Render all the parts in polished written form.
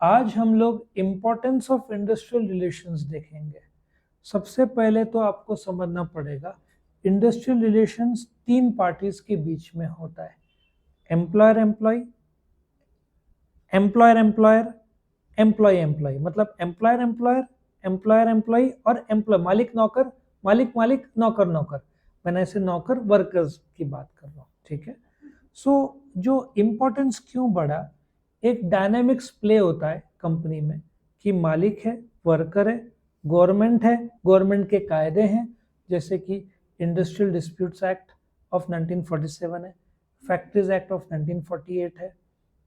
आज हम लोग इम्पोर्टेंस ऑफ इंडस्ट्रियल रिलेशंस देखेंगे। सबसे पहले तो आपको समझना पड़ेगा इंडस्ट्रियल रिलेशंस तीन पार्टीज के बीच में होता है। Employer employ, employer employer, employ employee. मतलब एम्प्लॉयर एम्प्लॉयर, एम्प्लॉयर एम्प्लॉय और एम्प्लॉय मालिक नौकर, मालिक मालिक नौकर नौकर। मैंने ऐसे नौकर वर्कर्स की बात कर रहा हूँ, ठीक है। सो जो इम्पोर्टेंस क्यों बढ़ा, एक डायनेमिक्स प्ले होता है कंपनी में कि मालिक है, वर्कर है, गवर्नमेंट है, गवर्नमेंट के कायदे हैं, जैसे कि इंडस्ट्रियल डिस्प्यूट्स एक्ट ऑफ 1947 है, फैक्ट्रीज एक्ट ऑफ 1948 है,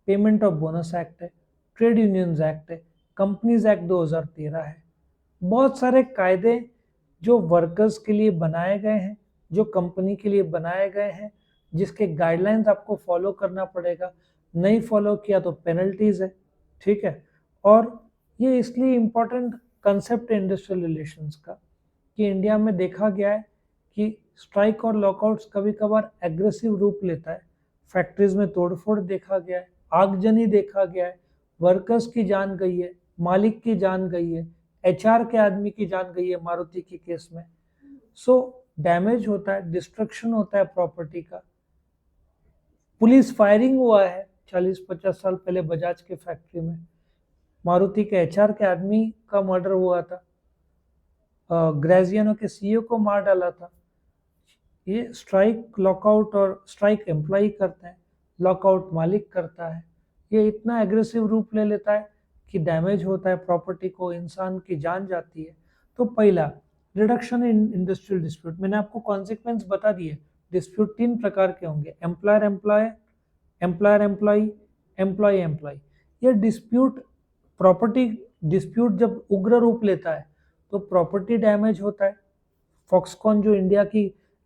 पेमेंट ऑफ बोनस एक्ट है, ट्रेड यूनियंस एक्ट है, कंपनीज एक्ट 2013 है। बहुत सारे कायदे जो वर्कर्स के लिए बनाए गए हैं, जो कंपनी के लिए बनाए गए हैं, जिसके गाइडलाइंस आपको फॉलो करना पड़ेगा। नहीं फॉलो किया तो पेनल्टीज है, ठीक है। और ये इसलिए इम्पोर्टेंट कंसेप्ट है इंडस्ट्रियल रिलेशंस का कि इंडिया में देखा गया है कि स्ट्राइक और लॉकआउट्स कभी कभार एग्रेसिव रूप लेता है। फैक्ट्रीज में तोड़फोड़ देखा गया है, आगजनी देखा गया है, वर्कर्स की जान गई है, मालिक की जान गई है, एचआर के आदमी की जान गई है मारुति के केस में। सो डैमेज होता है, डिस्ट्रक्शन होता है प्रॉपर्टी का। पुलिस फायरिंग हुआ है 40-50 साल पहले बजाज के फैक्ट्री में, मारुति के एचआर के आदमी का मर्डर हुआ था, ग्रेजियानो के सीईओ को मार डाला था। ये स्ट्राइक लॉकआउट, और स्ट्राइक एम्प्लॉय करते हैं, लॉकआउट मालिक करता है। ये इतना एग्रेसिव रूप ले लेता है कि डैमेज होता है प्रॉपर्टी को, इंसान की जान जाती है। तो पहला रिडक्शन इन इंडस्ट्रियल डिस्प्यूट, मैंने आपको कॉन्सिक्वेंस बता दिए। डिस्प्यूट तीन प्रकार के होंगे, employer employ, employer employ, employ employ. ये डिस्प्यूट, प्रॉपर्टी डिस्प्यूट जब उग्र रूप लेता है तो प्रॉपर्टी डैमेज होता है। फॉक्सकॉन जो इंडिया की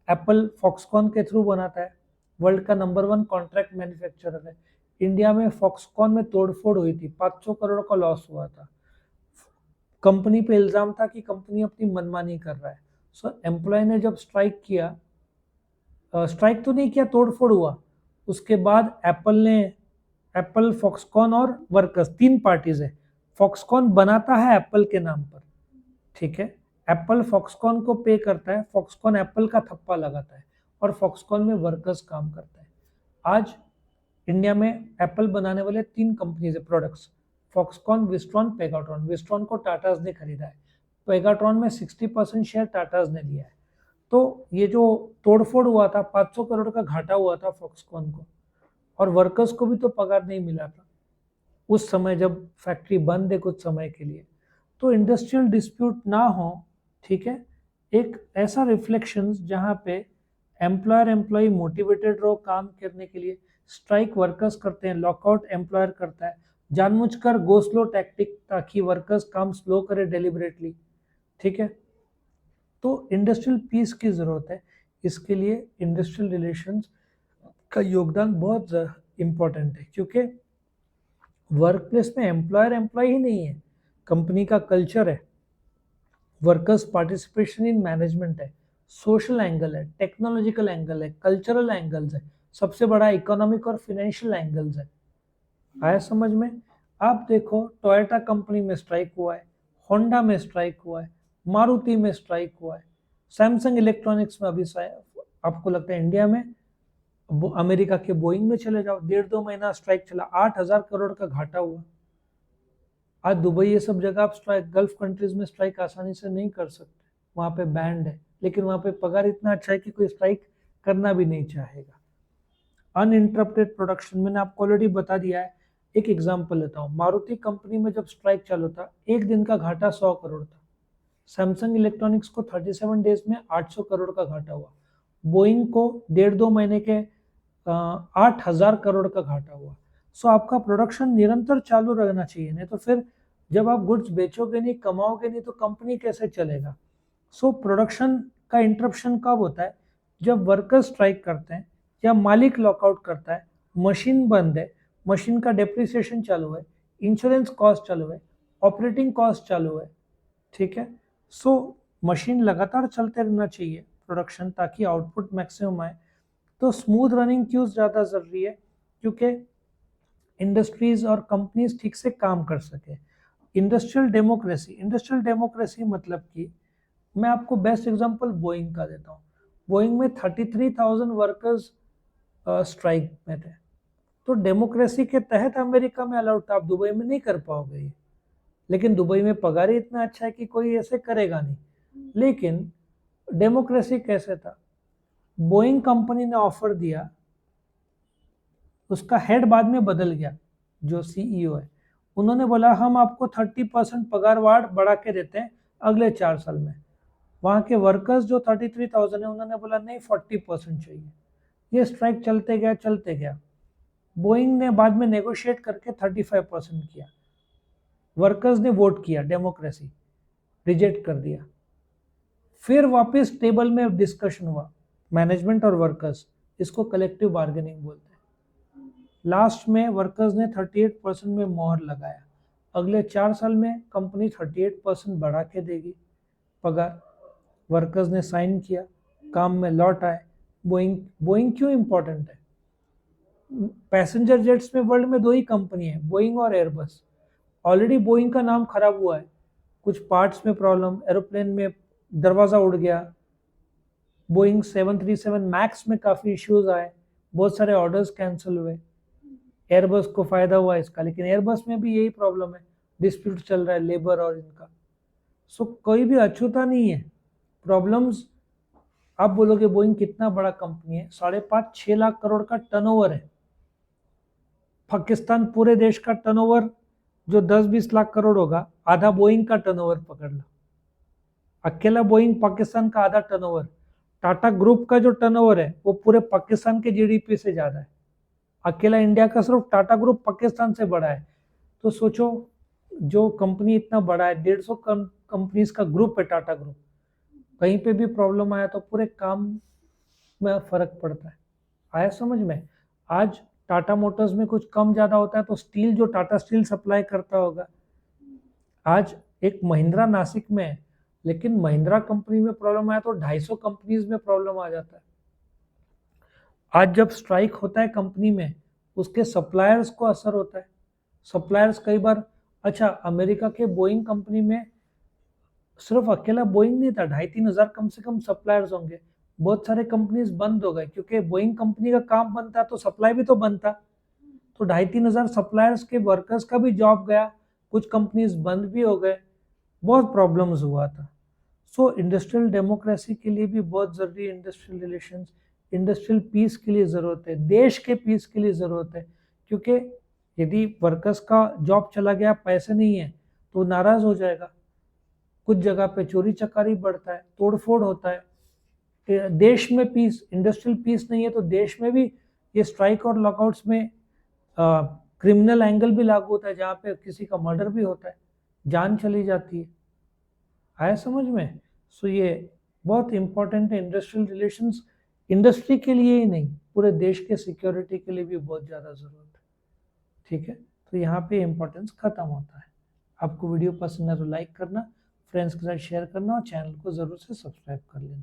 एप्पल फॉक्सकॉन के थ्रू बनाता है, वर्ल्ड का नंबर 1 कॉन्ट्रैक्ट मैन्युफैक्चरर है। इंडिया में फॉक्सकॉन में तोड़फोड़ हुई थी, 500 करोड़ का लॉस हुआ था। कंपनी पे इल्जाम था कि कंपनी अपनी मनमानी कर रहा है। सो एम्प्लॉय ने जब स्ट्राइक किया, स्ट्राइक तो नहीं किया, तोड़फोड़ हुआ। उसके बाद एप्पल ने, एप्पल, फॉक्सकॉन और वर्कर्स, तीन पार्टीज है। फॉक्सकॉन बनाता है एप्पल के नाम पर, ठीक है। एप्पल फॉक्सकॉन को पे करता है, फॉक्सकॉन एप्पल का थप्पा लगाता है, और फॉक्सकॉन में वर्कर्स काम करता है। आज इंडिया में एप्पल बनाने वाले तीन कंपनीज है products, Foxconn, Wistron, Pegatron. Wistron को टाटाज ने खरीदा है, पेगाट्रॉन में 60% शेयर टाटाज ने लिया है। तो ये जो तोड़फोड़ हुआ था, 500 करोड़ का घाटा हुआ था फॉक्सकॉन को, और वर्कर्स को भी तो पगार नहीं मिला था उस समय जब फैक्ट्री बंद है कुछ समय के लिए। तो इंडस्ट्रियल डिस्प्यूट ना हो, ठीक है, एक ऐसा रिफ्लेक्शन जहां पे एम्प्लॉयर एम्प्लॉय मोटिवेटेड रहो काम करने के लिए। स्ट्राइक वर्कर्स करते हैं, लॉकआउट एम्प्लॉयर करता है, जानबूझकर गो स्लो टैक्टिक, ताकि वर्कर्स काम स्लो करे डेलिबरेटली, ठीक है। तो इंडस्ट्रियल पीस की जरूरत है, इसके लिए इंडस्ट्रियल रिलेशंस का योगदान बहुत इंपॉर्टेंट है, क्योंकि वर्क प्लेस में एम्प्लॉयर एम्प्लॉय ही नहीं है, कंपनी का कल्चर है, वर्कर्स पार्टिसिपेशन इन मैनेजमेंट है, सोशल एंगल है, टेक्नोलॉजिकल एंगल है, कल्चरल एंगल्स है, सबसे बड़ा इकोनॉमिक और फाइनेंशियल एंगल्स है। आया समझ में? आप देखो, टोयोटा कंपनी में स्ट्राइक हुआ है, होंडा में स्ट्राइक हुआ है, मारुति में स्ट्राइक हुआ है, सैमसंग इलेक्ट्रॉनिक्स में अभी आपको लगता है इंडिया में, अमेरिका के बोइंग में चले जाओ, 1.5-2 महीना स्ट्राइक चला, 8,000 करोड़ का घाटा हुआ। आज दुबई ये सब जगह आप स्ट्राइक, गल्फ कंट्रीज में स्ट्राइक आसानी से नहीं कर सकते, वहां पे बैंड है, लेकिन वहां पे पगार इतना अच्छा है कि कोई स्ट्राइक करना भी नहीं चाहेगा। अनइंटरप्टेड प्रोडक्शन, मैंने आपको ऑलरेडी बता दिया है। एक एग्जांपल लेता हूँ, मारुति कंपनी में जब स्ट्राइक चालू था, एक दिन का घाटा 100 करोड़ था। सैमसंग इलेक्ट्रॉनिक्स को 37 डेज में 800 करोड़ का घाटा हुआ। बोइंग को 1.5-2 महीने के 8,000 करोड़ का घाटा हुआ। सो आपका प्रोडक्शन निरंतर चालू रहना चाहिए, नहीं तो फिर जब आप गुड्स बेचोगे नहीं, कमाओगे नहीं, तो कंपनी कैसे चलेगा। सो प्रोडक्शन का इंटरप्शन कब होता है? जब वर्कर स्ट्राइक करते हैं या मालिक लॉकआउट करता है, मशीन बंद है, मशीन का डेप्रिसिएशन चालू है, इंश्योरेंस कॉस्ट चालू है, ऑपरेटिंग कॉस्ट चालू है, ठीक है। सो मशीन लगातार चलते रहना चाहिए प्रोडक्शन, ताकि आउटपुट मैक्सिमम आए। तो स्मूथ रनिंग क्यों ज़्यादा ज़रूरी है? क्योंकि इंडस्ट्रीज और कंपनीज ठीक से काम कर सके। इंडस्ट्रियल डेमोक्रेसी मतलब कि मैं आपको बेस्ट एग्जांपल बोइंग का देता हूँ। बोइंग में 33,000 वर्कर्स स्ट्राइक में थे, तो डेमोक्रेसी के तहत अमेरिका में अलाउड था, आप दुबई में नहीं कर पाओगे ये। लेकिन दुबई में पगार ही इतना अच्छा है कि कोई ऐसे करेगा नहीं। लेकिन डेमोक्रेसी कैसे था, बोइंग कंपनी ने ऑफर दिया, उसका हेड बाद में बदल गया, जो सीईओ है, उन्होंने बोला हम आपको 30% पगार वार्ड बढ़ा के देते हैं अगले 4 साल में। वहाँ के वर्कर्स जो 33,000 है, उन्होंने बोला नहीं 40% चाहिए। ये स्ट्राइक चलते गया। बोइंग ने बाद में नेगोशिएट करके 35% किया। वर्कर्स ने वोट किया, डेमोक्रेसी रिजेक्ट कर दिया। फिर वापस टेबल में डिस्कशन हुआ, मैनेजमेंट और वर्कर्स, इसको कलेक्टिव बार्गेनिंग बोलते हैं। लास्ट में वर्कर्स ने 38% में मोहर लगाया, अगले 4 साल में कंपनी 38% बढ़ा के देगी पगार। वर्कर्स ने साइन किया, काम में लौट आए। बोइंग क्यों इंपॉर्टेंट है, पैसेंजर जेट्स में वर्ल्ड में 2 ही कंपनी है, बोइंग और एयरबस। ऑलरेडी बोइंग का नाम खराब हुआ है, कुछ पार्ट्स में प्रॉब्लम, एरोप्लेन में दरवाज़ा उड़ गया, बोइंग 737 मैक्स में काफ़ी इश्यूज आए, बहुत सारे ऑर्डर्स कैंसिल हुए। एयरबस को फ़ायदा हुआ इसका, लेकिन एयरबस में भी यही प्रॉब्लम है, डिस्प्यूट चल रहा है लेबर और इनका। सो कोई भी अछूता नहीं है, प्रॉब्लम्स। आप बोलोगे बोइंग कितना बड़ा कंपनी है, 5.5-6 लाख करोड़ का टर्नओवर है। पाकिस्तान पूरे देश का टर्नओवर जो 10-20 लाख करोड़ होगा, आधा बोइंग का टर्नओवर पकड़ लो। अकेला बोइंग पाकिस्तान का आधा टर्नओवर। टाटा ग्रुप का जो टर्नओवर है वो पूरे पाकिस्तान के जीडीपी से ज्यादा है। अकेला इंडिया का सिर्फ टाटा ग्रुप पाकिस्तान से बड़ा है। तो सोचो, जो कंपनी इतना बड़ा है, 150 कंपनीज का ग्रुप है टाटा ग्रुप, कहीं पे भी प्रॉब्लम आया तो पूरे काम में फर्क पड़ता है। आया समझ में? आज टाटा मोटर्स में कुछ कम ज्यादा होता है तो स्टील जो टाटा स्टील सप्लाई करता होगा, आज एक महिंद्रा नासिक में है, लेकिन महिंद्रा कंपनी में प्रॉब्लम आया तो 250 कंपनीज में प्रॉब्लम आ जाता है। आज जब स्ट्राइक होता है कंपनी में, उसके सप्लायर्स को असर होता है। सप्लायर्स कई बार, अच्छा अमेरिका के बोइंग कंपनी में सिर्फ अकेला बोइंग नहीं था, 2,500-3 हजार कम से कम सप्लायर्स होंगे। बहुत सारे कंपनीज बंद हो गए, क्योंकि बोइंग कंपनी का काम बनता तो सप्लाई भी तो बनता। तो 2,500-3 हजार सप्लायर्स के वर्कर्स का भी जॉब गया, कुछ कंपनीज बंद भी हो गए, बहुत प्रॉब्लम्स हुआ था। सो इंडस्ट्रियल डेमोक्रेसी के लिए भी बहुत ज़रूरी है इंडस्ट्रियल रिलेशंस, इंडस्ट्रियल पीस के लिए ज़रूरत है, देश के पीस के लिए ज़रूरत है। क्योंकि यदि वर्कर्स का जॉब चला गया, पैसे नहीं है, तो नाराज़ हो जाएगा। कुछ जगह पे चोरी चकारी बढ़ता है, तोड़फोड़ होता है। देश में पीस, इंडस्ट्रियल पीस नहीं है तो देश में भी ये स्ट्राइक और लॉकआउट्स में क्रिमिनल एंगल भी लागू होता है, जहाँ पे किसी का मर्डर भी होता है, जान चली जाती है। आया समझ में? सो ये बहुत इंपॉर्टेंट है इंडस्ट्रियल रिलेशंस, इंडस्ट्री के लिए ही नहीं, पूरे देश के सिक्योरिटी के लिए भी बहुत ज़्यादा ज़रूरत है। ठीक है, तो यहाँ पे इम्पोर्टेंस खत्म होता है। आपको वीडियो पसंद है तो लाइक करना, फ्रेंड्स के साथ शेयर करना और चैनल को ज़रूर से सब्सक्राइब कर लेना।